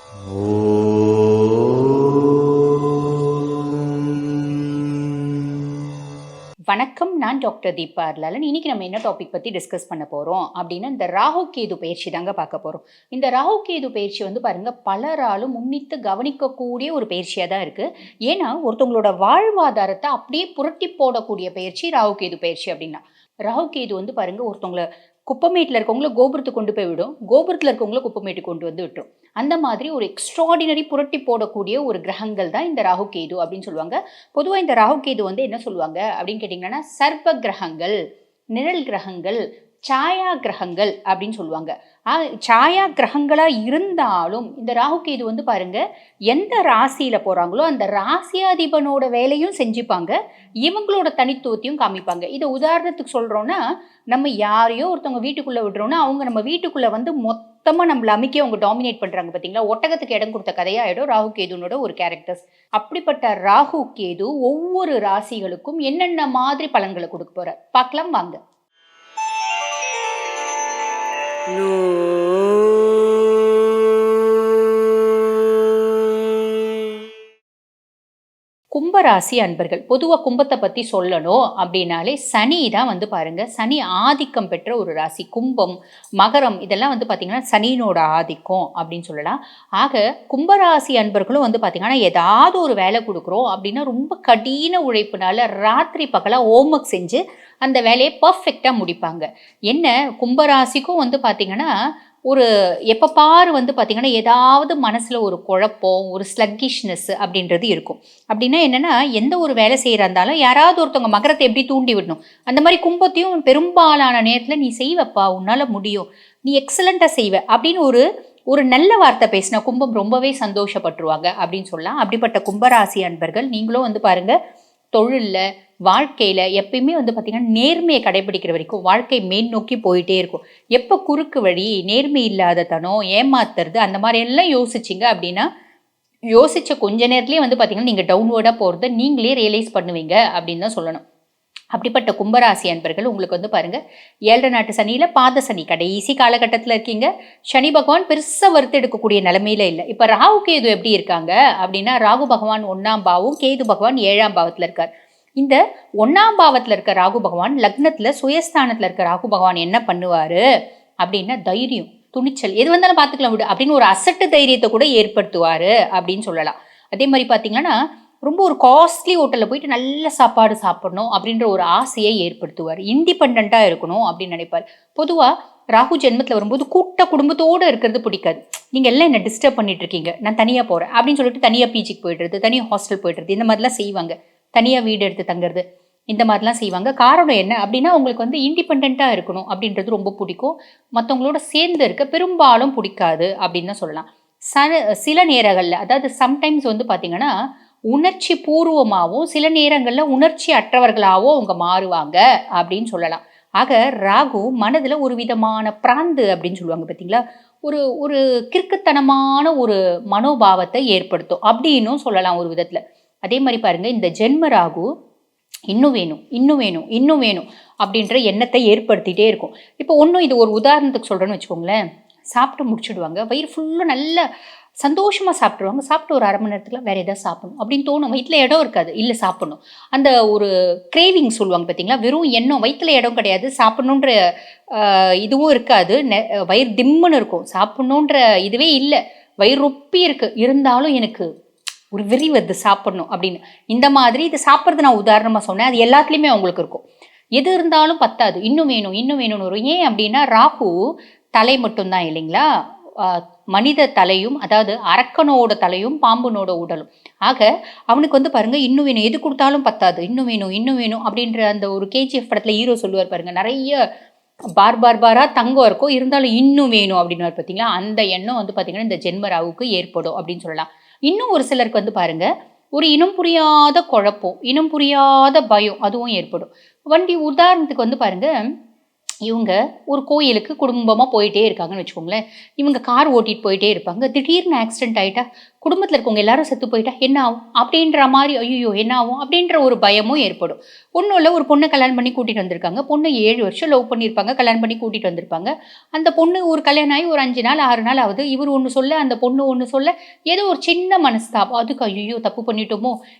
வணக்கம், நான் டாக்டர் தீபா அர்லாலன். இன்னைக்கு நம்ம என்ன டாபிக் பற்றி டிஸ்கஸ் பண்ண போகிறோம் அப்படின்னா, இந்த ராகு கேது பயிற்சி தாங்க பார்க்க போகிறோம். இந்த ராகு கேது பயிற்சி வந்து பாருங்க, பலராலும் முன்னித்து கவனிக்கக்கூடிய ஒரு பயிற்சியாக தான் இருக்குது. ஏன்னா ஒருத்தவங்களோட வாழ்வாதாரத்தை அப்படியே புரட்டி போடக்கூடிய பயிற்சி ராகு கேது பயிற்சி அப்படின்னா. ராகு கேது வந்து பாருங்க, ஒருத்தவங்களை குப்பமேட்டில் இருக்கவங்கள கோபுரத்துக்கு கொண்டு போய் விடும், கோபுரத்தில் இருக்கவங்கள குப்பமேட்டுக்கு கொண்டு வந்து விட்டுரும். அந்த மாதிரி ஒரு எக்ஸ்ட்ராடினரி புரட்டி போடக்கூடிய ஒரு கிரகங்கள் தான் இந்த ராகு கேது அப்படின்னு சொல்லுவாங்க. பொதுவாக இந்த ராகு கேது வந்து என்ன சொல்லுவாங்க அப்படின்னு கேட்டிங்கன்னா, சர்ப்ப கிரகங்கள், நிழல் கிரகங்கள், சாயா கிரகங்கள் அப்படின்னு சொல்லுவாங்க. சாயா கிரகங்களாக இருந்தாலும் இந்த ராகு கேது வந்து பாருங்க, எந்த ராசியில் போகிறாங்களோ அந்த ராசியாதிபனோட வேலையும் செஞ்சுப்பாங்க, இவங்களோட தனித்துவத்தையும் காமிப்பாங்க. இதை உதாரணத்துக்கு சொல்கிறோன்னா, நம்ம யாரையோ ஒருத்தவங்க வீட்டுக்குள்ளே விடுறோன்னா அவங்க நம்ம வீட்டுக்குள்ளே வந்து மொத்தமாக நம்மளை அமைக்க அவங்க டாமினேட் பண்ணுறாங்க பார்த்தீங்களா. ஒட்டகத்துக்கு இடம் கொடுத்த கதையாயிடும் ராகு கேதுனோட ஒரு கேரக்டர்ஸ். அப்படிப்பட்ட ராகு கேது ஒவ்வொரு ராசிகளுக்கும் என்னென்ன மாதிரி பலன்களை கொடுக்க போகிற பார்க்கலாம் வாங்க. கும்பராசி அன்பர்கள், பொதுவாக கும்பத்தை பற்றி சொல்லணும் அப்படின்னாலே சனி தான் வந்து பாருங்க, சனி ஆதிக்கம் பெற்ற ஒரு ராசி. கும்பம், மகரம் இதெல்லாம் வந்து பார்த்திங்கன்னா சனியினோட ஆதிக்கம் அப்படின்னு சொல்லலாம். ஆக கும்பராசி அன்பர்களும் வந்து பார்த்திங்கன்னா ஏதாவது ஒரு வேலை கொடுக்குறோம் அப்படின்னா ரொம்ப கடின உழைப்புனால ராத்திரி பகலாக ஹோம்ஒர்க் செஞ்சு அந்த வேலையை பர்ஃபெக்டாக முடிப்பாங்க. என்ன கும்பராசிக்கும் வந்து பார்த்திங்கன்னா ஒரு எப்போ பாரு வந்து பார்த்திங்கன்னா ஏதாவது மனசில் ஒரு குழப்பம், ஒரு ஸ்லக்கிஷ்னஸ் அப்படின்றது இருக்கும். அப்படின்னா என்னென்னா, எந்த ஒரு வேலை செய்கிறாந்தாலும் யாராவது ஒருத்தவங்க மகரத்தை எப்படி தூண்டி விடணும், அந்த மாதிரி கும்பத்தையும் பெரும்பாலான நேரத்தில் நீ செய்வப்பா, உன்னால் முடியும், நீ எக்ஸலண்ட்டாக செய்வ அப்படின்னு ஒரு நல்ல வார்த்தை பேசினா கும்பம் ரொம்பவே சந்தோஷப்பட்டுருவாங்க அப்படின்னு சொல்லலாம். அப்படிப்பட்ட கும்பராசி அன்பர்கள் நீங்களும் வந்து பாருங்கள், தொழிலில் வாழ்க்கையில் எப்பயுமே வந்து பார்த்திங்கன்னா நேர்மையை கடைபிடிக்கிற வரைக்கும் வாழ்க்கை மேல் நோக்கி போயிட்டே இருக்கும். எப்போ குறுக்கு வழி, நேர்மை இல்லாத தனம், ஏமாத்துறது அந்த மாதிரி எல்லாம் யோசிச்சிங்க அப்படின்னா, யோசித்த கொஞ்ச நேரத்துலேயே வந்து பார்த்திங்கன்னா நீங்கள் டவுன்வேர்டாக போகிறத நீங்களே ரியலைஸ் பண்ணுவீங்க அப்படின்னு தான் சொல்லணும். அப்படிப்பட்ட கும்பராசி அன்பர்கள் உங்களுக்கு வந்து பாருங்கள், 7 நாட்டு சனியில் பாத சனி கடைசி காலகட்டத்தில் இருக்கீங்க. சனி பகவான் பெருசாக வருத்து எடுக்கக்கூடிய நிலைமையில இல்லை. இப்போ ராகு கேது எப்படி இருக்காங்க அப்படின்னா, ராகு பகவான் 1ஆம் பாவம், கேது பகவான் 7ஆம் பாவத்தில் இருக்கார். இந்த 1ஆம் பாவத்தில் இருக்க ராகு பகவான் லக்னத்தில் சுயஸ்தானத்தில் இருக்க ராகு பகவான் என்ன பண்ணுவார் அப்படின்னா, தைரியம், துணிச்சல், எது வந்தாலும் பார்த்துக்கலாம் விடு அப்படின்னு ஒரு அசட்டு தைரியத்தை கூட ஏற்படுத்துவார் அப்படின்னு சொல்லலாம். அதே மாதிரி பார்த்தீங்கன்னா, ரொம்ப ஒரு காஸ்ட்லி ஹோட்டலில் போயிட்டு நல்ல சாப்பாடு சாப்பிடணும் அப்படின்ற ஒரு ஆசையை ஏற்படுத்துவார். இண்டிபெண்ட்டாக இருக்கணும் அப்படின்னு நினைப்பார். பொதுவாக ராகு ஜென்மத்தில் வரும்போது குடும்பத்தோடு இருக்கிறது பிடிக்காது. நீங்கள் எல்லாம் என்ன டிஸ்டர்ப் பண்ணிட்டு இருக்கீங்க, நான் தனியாக போகிறேன் அப்படின்னு சொல்லிட்டு தனியாக பீச்சிக்கு போய்டுறது, தனியாக ஹாஸ்டல் போய்டுறது, இந்த மாதிரிலாம் செய்வாங்க. தனியாக வீடு எடுத்து தங்குறது, இந்த மாதிரிலாம் செய்வாங்க. காரணம் என்ன அப்படின்னா, அவங்களுக்கு வந்து இண்டிபெண்ட்டாக இருக்கணும் அப்படின்றது ரொம்ப பிடிக்கும். மற்றவங்களோட சேர்ந்து இருக்க பெரும்பாலும் பிடிக்காது அப்படின்னு தான் சொல்லலாம். சில நேரங்களில், அதாவது சம்டைம்ஸ் வந்து பார்த்திங்கன்னா உணர்ச்சி பூர்வமாகவும் சில நேரங்களில் உணர்ச்சி அற்றவர்களாகவும் அவங்க மாறுவாங்க அப்படின்னு சொல்லலாம். ஆக ராகு மனதில் ஒரு விதமான பிராந்து அப்படின்னு சொல்லுவாங்க பார்த்தீங்களா, ஒரு ஒரு கிறுக்குத்தனமான ஒரு மனோபாவத்தை ஏற்படுத்தும் அப்படின்னும் சொல்லலாம் ஒரு விதத்தில். அதே மாதிரி பாருங்கள், இந்த ஜென்ம ராகு இன்னும் வேணும், இன்னும் வேணும், இன்னும் வேணும் அப்படின்ற எண்ணத்தை ஏற்படுத்திகிட்டே இருக்கும். இப்போ இது ஒரு உதாரணத்துக்கு சொல்கிறேன்னு வச்சுக்கோங்களேன். சாப்பிட்டு முடிச்சுடுவாங்க, வயிறு ஃபுல்லாக நல்ல சந்தோஷமாக சாப்பிட்ருவாங்க. சாப்பிட்டு ஒரு 1/2 மணி நேரத்துக்கு வேறு எதாவது சாப்பிடணும் அப்படின்னு தோணும். வயிற்றில் இடம் இருக்காது, இல்லை சாப்பிடணும். அந்த ஒரு கிரேவிங் சொல்லுவாங்க பார்த்தீங்களா, வெறும் எண்ணம், வயிற்றில் இடம் கிடையாது, சாப்பிட்ணுன்ற இதுவும் இருக்காது, வயிறு திம்முன்னு இருக்கும், சாப்பிட்ணுன்ற இதுவே இல்லை, வயிறு ரொப்பி இருக்குது, இருந்தாலும் எனக்கு ஒரு வெறி வருது சாப்பிடணும் அப்படின்னு. இந்த மாதிரி இது சாப்பிட்றது நான் உதாரணமாக சொன்னேன். அது எல்லாத்துலேயுமே அவங்களுக்கு இருக்கும். எது இருந்தாலும் பத்தாது, இன்னும் வேணும், இன்னும் வேணும்னு வரும். ஏன் அப்படின்னா, ராகு தலை மட்டும்தான் இல்லைங்களா, மனித தலையும், அதாவது அரக்கனோட தலையும் பாம்புனோட உடலும். ஆக அவனுக்கு வந்து பாருங்க, இன்னும் வேணும், எது கொடுத்தாலும் பத்தாது, இன்னும் வேணும், இன்னும் வேணும் அப்படின்ற அந்த ஒரு கேஜிஎஃப் படத்தில் ஹீரோ சொல்லுவார் பாருங்க, நிறைய பாராக தங்கம் இருக்கும், இருந்தாலும் இன்னும் வேணும் அப்படின்னு பார்த்தீங்களா. அந்த எண்ணம் வந்து பார்த்தீங்கன்னா இந்த ஜென்ம ராகுக்கு ஏற்படும் அப்படின்னு சொல்லலாம். இன்னும் ஒரு சிலருக்கு வந்து பாருங்க, ஒரு இனம் புரியாத குழப்பம், இனம் புரியாத பயம் அதுவும் ஏற்படும். உதாரணத்துக்கு வந்து பாருங்க, இவங்க ஒரு கோயிலுக்கு குடும்பமாக போயிட்டே இருக்காங்கன்னு வச்சுக்கோங்களேன். இவங்க கார் ஓட்டிட்டு போயிட்டே இருப்பாங்க. திடீர்னு ஆக்சிடென்ட் ஆயிட்டா, குடும்பத்தில இருக்கவங்க எல்லாரும் செத்து போயிட்டா என்ன ஆகும்? அப்படின்ற மாரி, ஐய்யய்யோ! என்ன ஆகும்? அப்படின்ற ஒரு பயமும் ஏற்படும். ஒண்ணும் இல்ல, ஒரு பொண்ண கல்யாணம் பண்ணி கூட்டிட்டு வந்திருக்காங்க. பொண்ணு 7 வருஷம் லவ் பண்ணியிருப்பாங்க. கல்யாணம் பண்ணி கூட்டிட்டு வந்திருப்பாங்க. அந்த பொண்ணு ஒரு கல்யாணம் ஆகி ஒரு 5 நாள், 6 நாள் ஆகுது. இவரு ஒண்ணு சொல்ல, அந்த பொண்ணு ஒண்ணு சொல்ல, ஏதோ ஒரு சின்ன மனஸ்தாபம். அதுக்கு ஐய்யய்யோ! தப்பு பண்ணிட்டோமோ!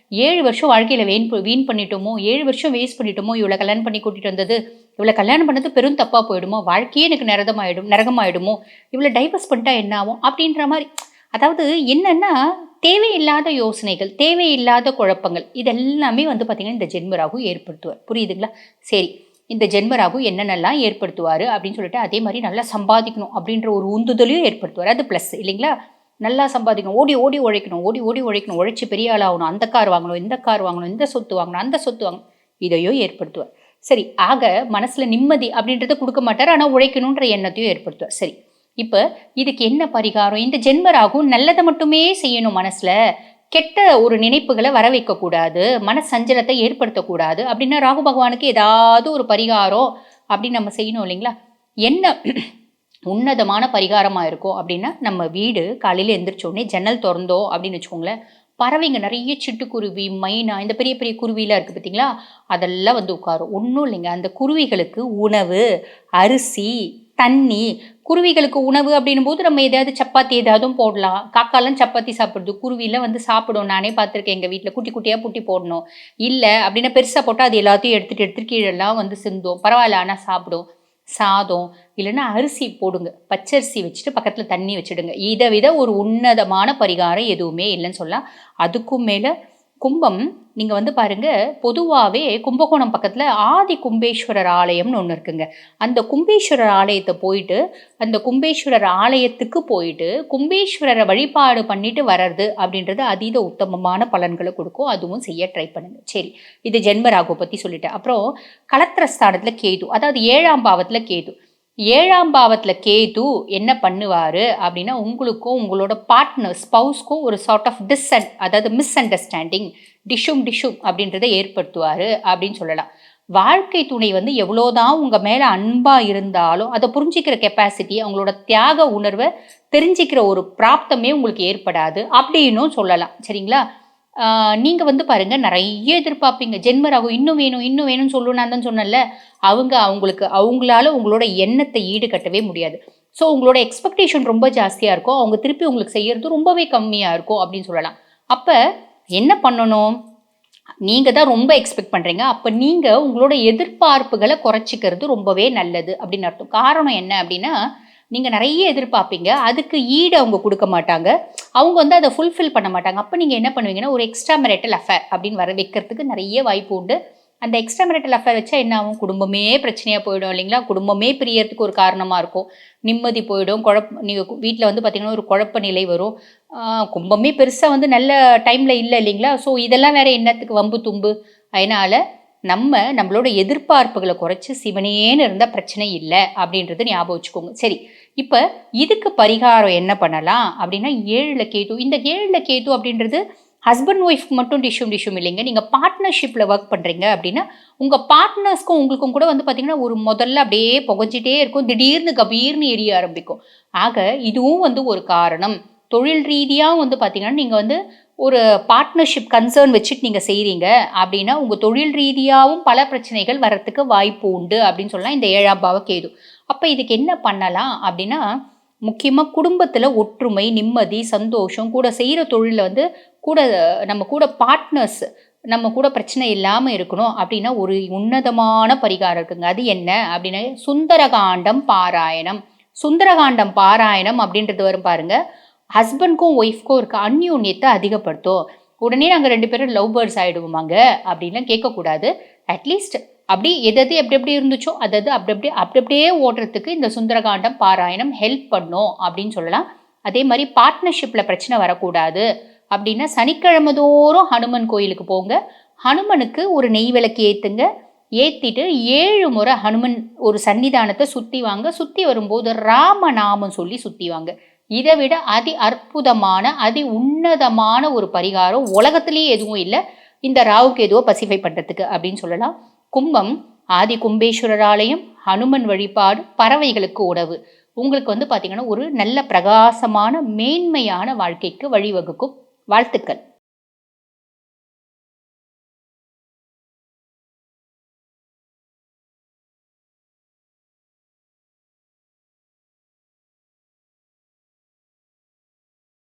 7 வருஷம் வாழ்க்கையில வீண் பண்ணிட்டோமோ! 7 வருஷம் வேஸ்ட் பண்ணிட்டோமோ! இவள கல்யாணம் பண்ணி கூட்டிட்டு வந்தது. இவள கல்யாணம் பண்ணது பெரும் தப்பா போயிடுமோ! வாழ்க்கையே எனக்கு நரகமாயிடுமோ! இவள டைவர்ஸ் பண்ணிட்டா என்ன ஆகும்? அப்படின்ற மாரி. அதாவது என்னன்னா, தேவையில்லாத யோசனைகள், தேவையில்லாத குழப்பங்கள் இதெல்லாமே வந்து பார்த்தீங்கன்னா, இந்த ஜென்ம ராகு ஏற்படுத்துவார். புரியுதுங்களா? சரி. இந்த ஜென்ம ராகு என்னென்னலாம் ஏற்படுத்துவாரு அப்படின்னு சொல்லிட்டு, அதே மாரி நல்லா சம்பாதிக்கணும் அப்படின்ற ஒரு உந்துதலையும் ஏற்படுத்துவார். அது பிளஸ் இல்லைங்களா? நல்லா சம்பாதிக்கணும். ஓடி ஓடி உழைக்கணும். ஓடி ஓடி உழைக்கணும். உழைச்சு பெரிய ஆளாகணும். அந்த கார் வாங்கணும், இந்த கார் வாங்கணும், இந்த சொத்து வாங்கணும், அந்த சொத்து வாங்கணும். இதையும் ஏற்படுத்துவார். சரி. ஆக மனசுல நிம்மதி அப்படின்றத குடுக்க மாட்டாரு. ஆனா உழைக்கணுன்ற எண்ணத்தையும் ஏற்படுத்துவார். சரி. இப்ப இதுக்கு என்ன பரிகாரம்? இந்த ஜென்ம ராகு நல்லத மட்டுமே செய்யணும் மனசுல. கெட்ட ஒரு நினைப்புகள வர வைக்கக்கூடாது. மனசஞ்சலத்த ஏற்படுத்தக்கூடாது. அப்படின்னா ராகு பகவானுக்கு ஏதாவது ஒரு பரிகாரம் அப்படின்னு நம்ம செய்யணும் இல்லைங்களா? என்ன உன்னதமான பரிகாரமா இருக்கும் அப்படின்னா, நம்ம வீடு காலையில எந்திரிச்ச உடனே ஜன்னல் தொறந்தோம் அப்படின்னு வச்சுக்கோங்களேன், பறவைங்க நெறைய சிட்டுக்குருவி, மைனா இந்த பெரிய பெரிய குருவிலாம் இருக்கு பார்த்தீங்களா? அதெல்லாம் வந்து உட்காரும். ஒண்ணும் இல்லைங்க. அந்த குருவிகளுக்கு உணவு, அரிசி, தண்ணி, குருவிகளுக்கு உணவு அப்படின்னும்போது நம்ம எதையாவது சப்பாத்தி ஏதாவதும் போடலாம். காக்காலாம் சப்பாத்தி சாப்பிடுது. குருவிலாம் வந்து சாப்பிடும். நானே பார்த்துருக்கேன் எங்க வீட்ல. குட்டி குட்டியா புட்டி போடணும். இல்ல அப்படின்னா பெருசா போட்டா அது எல்லாத்தையும் எடுத்துட்டு எடுத்துட்டு கீழலாம் வந்து சிந்தும். பரவால்ல ஆனா சாப்பிடும். சாதம், இல்லன்னா அரிசி போடுங்க. பச்சரிசி வச்சுட்டு பக்கத்துல தண்ணி வச்சுடுங்க. இத விட ஒரு உன்னதமான பரிகாரம் எதுவுமே இல்லன்னு சொல்லலாம். அதுக்கும் மேல கும்பம் நீங்க வந்து பாருங்க, பொதுவாவே கும்பகோணம் பக்கத்துல ஆதி கும்பேஸ்வரர் ஆலயம்னு ஒண்ணு இருக்குங்க. அந்த கும்பேஸ்வரர் ஆலயத்த போயிட்டு, அந்த கும்பேஸ்வரர் ஆலயத்துக்கு போயிட்டு, கும்பேஸ்வரர வழிபாடு பண்ணிட்டு வர்றது அப்படின்றது அதீத உத்தமமான பலன்கள குடுக்கும். அதுவும் செய்ய ட்ரை பண்ணுங்க. சரி. இது ஜென்ம ராகு பத்தி சொல்லிட்டேன். அப்புறம் கலத்திரஸ்தானத்துல கேது. அதாவது 7ஆம் பாவத்துல கேது. 7ஆம் பாவத்துல கேது என்ன பண்ணுவாரு அப்படின்னா, உங்களுக்கும் உங்களோட பார்ட்னர், ஸ்பவுஸ்க்கும் ஒரு சார்ட் ஆஃப் அதாவது மிஸ் அண்டர்ஸ்டாண்டிங், டிஷ்ஷும் அப்படின்றத ஏற்படுத்துவாரு அப்படின்னு சொல்லலாம். வாழ்க்கை துணை வந்து எவ்வளோதான் உங்க மேல அன்பா இருந்தாலும், அத புரிஞ்சுக்கிற கெப்பாசிட்டி, அவங்களோட தியாக உணர்வ தெரிஞ்சுக்கிற ஒரு பிராப்தமே உங்களுக்கு ஏற்படாது அப்படின்னும் சொல்லலாம். சரிங்களா? நீங்க வந்து பாருங்க நெறைய எதிர்பார்ப்பீங்க. ஜென்ம ராகு இன்னும் வேணும்னு சொல்லும் நான் தான் சொன்னேன்ல. அவங்களால உங்களோட எண்ணத்த ஈடுகட்டவே முடியாது. ஸோ உங்களோட எக்ஸ்பெக்டேஷன் ரொம்ப ஜாஸ்தியா இருக்கும். அவங்க திருப்பி உங்களுக்கு செய்யறது ரொம்பவே கம்மியா இருக்கும் அப்படின்னு சொல்லலாம். அப்ப என்ன பண்ணணும்? நீங்க தான் ரொம்ப எக்ஸ்பெக்ட் பண்றீங்க. அப்ப நீங்க உங்களோட எதிர்பார்ப்புகள குறைச்சுக்கிறது ரொம்பவே நல்லது அப்படின்னு அர்த்தம். காரணம் என்ன அப்படின்னா, நீங்க நெறைய எதிர்பார்ப்பீங்க. அதுக்கு ஈடு அவங்க குடுக்க மாட்டாங்க. அவங்க வந்து அத ஃபுல்ஃபில் பண்ண மாட்டாங்க. அப்ப நீங்க என்ன பண்ணுவீங்கன்னா, ஒரு எக்ஸ்ட்ரா மேரிட்டல் அஃபேர் அப்படின்னு வர வைக்கிறதுக்கு நெறைய வாய்ப்பு உண்டு. அந்த எக்ஸ்ட்ரா மேரிட்டல் அஃபேர் வச்சா என்ன ஆகும்? குடும்பமே பிரச்சனையா போயிடும் இல்லைங்களா? குடும்பமே பிரியறதுக்கு ஒரு காரணமா இருக்கும். நிம்மதி போயிடும். நீங்க வீட்ல வந்து பார்த்தீங்கன்னா, ஒரு குழப்ப நிலை வரும். ஆ கும்பமே பெருசா வந்து நல்ல டைம்ல இல்ல இல்லைங்களா? ஸோ இதெல்லாம் வேற என்னத்துக்கு வம்பு, தும்பு? அதனால நம்மளோட எதிர்பார்ப்புகள குறைச்சு சிவனேன்னு இருந்தா பிரச்சனை இல்ல அப்படின்றத ஞாபகம் வச்சுக்கோங்க. சரி. இப்ப இதுக்கு பரிகாரம் என்ன பண்ணலாம் அப்படின்னா, 7ல கேது. இந்த 7ல கேது அப்படின்றது ஹஸ்பண்ட் ஒய்ஃப்க்கு மட்டும் டிஷ்யூம் இல்லைங்க. நீங்க பார்ட்னர்ஷிப்ல வொர்க் பண்றீங்க அப்படின்னா, உங்க பார்ட்னர்ஸ்க்கும் உங்களுக்கும் கூட வந்து பார்த்தீங்கன்னா, ஒரு முதல்ல அப்படியே புகைஞ்சிட்டே இருக்கும். திடீர்னு கபீர்னு எரிய ஆரம்பிக்கும். ஆக இதுவும் வந்து ஒரு காரணம். தொழில் ரீதியா வந்து பார்த்தீங்கன்னா, நீங்க வந்து ஒரு பார்ட்னர்ஷிப் கன்சர்ன் வச்சுட்டு நீங்க செய்றீங்க அப்படின்னா, உங்க தொழில் ரீதியாவும் பல பிரச்சனைகள் வரத்துக்கு வாய்ப்பு உண்டு அப்படின்னு சொல்லலாம். இந்த 7ஆம் பாவ கேது. அப்ப இதுக்கு என்ன பண்ணலாம் அப்படின்னா, முக்கியமா குடும்பத்துல ஒற்றுமை, நிம்மதி, சந்தோஷம், கூட செய்ற தொழில்ல வந்து கூட நம்ம கூட பார்ட்னர்ஸ் நம்ம கூட பிரச்சனை இல்லாம இருக்கணும் அப்படின்னா, ஒரு உன்னதமான பரிகாரம் இருக்குங்க. அது என்ன அப்படின்னா, சுந்தரகாண்டம் பாராயணம். சுந்தரகாண்டம் பாராயணம் அப்படின்றது வரும் பாருங்க. ஹஸ்பண்ட்க்கும் ஒய்ஃப்க்கும் இருக்க அந்யோன்யத்த அதிகப்படுத்தும். உடனே நாங்க 2 பேரும் லவ் பேர்ட்ஸ் ஆயிடுவோமாங்க அப்படின்லாம் கேட்கக்கூடாது. அட்லீஸ்ட் அப்படி எது எப்படி எப்படி இருந்துச்சோ அது அப்படியே ஓடுறதுக்கு இந்த சுந்தரகாண்டம் பாராயணம் ஹெல்ப் பண்ணும் அப்படின்னு சொல்லலாம். அதே மாரி பார்ட்னர்ஷிப்ல பிரச்சனை வரக்கூடாது அப்படின்னா, சனிக்கிழமை தோறும் ஹனுமன் கோயிலுக்கு போங்க. ஹனுமனுக்கு ஒரு நெய் விளக்கு ஏத்துங்க. ஏத்திட்டு 7 முறை ஹனுமன் ஒரு சன்னிதானத்த சுத்தி வாங்க. சுத்தி வரும்போது ராமநாமம் சொல்லி சுத்தி வாங்க. இத விட அதி அற்புதமான, அதி உன்னதமான ஒரு பரிகாரம் உலகத்திலேயே எதுவும் இல்ல. இந்த ராகு கேதுவ பசிஃபை பண்றதுக்கு அப்படின்னு சொல்லலாம். கும்பம் ஆதி கும்பேஸ்வரர் ஆலயம், ஹனுமன் வழிபாடு, பறவைகளுக்கு உணவு. உங்களுக்கு வந்து பார்த்தீங்கன்னா, ஒரு நல்ல பிரகாசமான, மேன்மையான வாழ்க்கைக்கு வழிவகுக்கும். வாழ்த்துக்கள்.